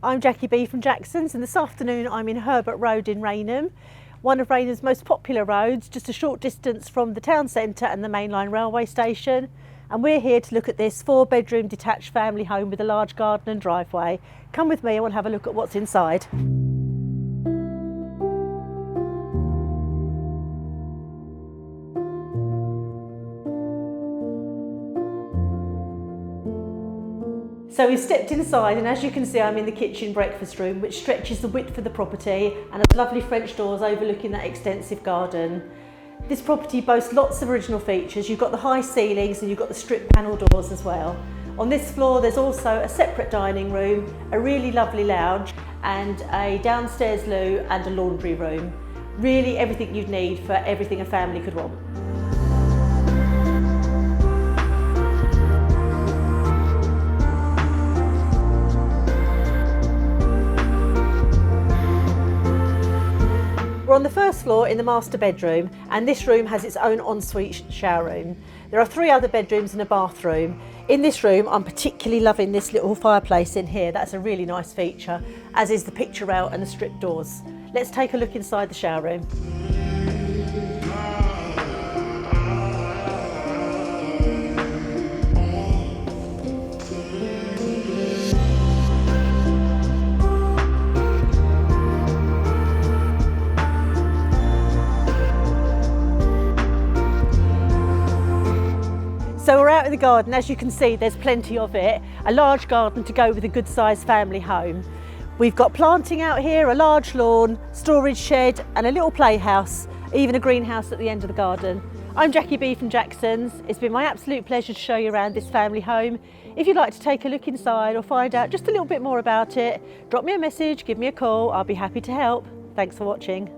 I'm Jackie B from Jackson's, and this afternoon I'm in Herbert Road in Rainham, one of Rainham's most popular roads, just a short distance from the town centre and the mainline railway station. And we're here to look at this 4-bedroom detached family home with a large garden and driveway. Come with me and we'll have a look at what's inside. So we've stepped inside, and as you can see I'm in the kitchen breakfast room, which stretches the width of the property and has lovely French doors overlooking that extensive garden. This property boasts lots of original features. You've got the high ceilings and you've got the strip panel doors as well. On this floor there's also a separate dining room, a really lovely lounge and a downstairs loo and a laundry room. Really everything you'd need for everything a family could want. We're on the first floor in the master bedroom, and this room has its own ensuite shower room. There are 3 other bedrooms and a bathroom. In this room I'm particularly loving this little fireplace in here. That's a really nice feature, as is the picture rail and the strip doors. Let's take a look inside the shower room. So we're out in the garden. As you can see, there's plenty of it. A large garden to go with a good sized family home. We've got planting out here, a large lawn, storage shed and a little playhouse, even a greenhouse at the end of the garden. I'm Jackie B from Jackson's. It's been my absolute pleasure to show you around this family home. If you'd like to take a look inside or find out just a little bit more about it, drop me a message, give me a call. I'll be happy to help. Thanks for watching.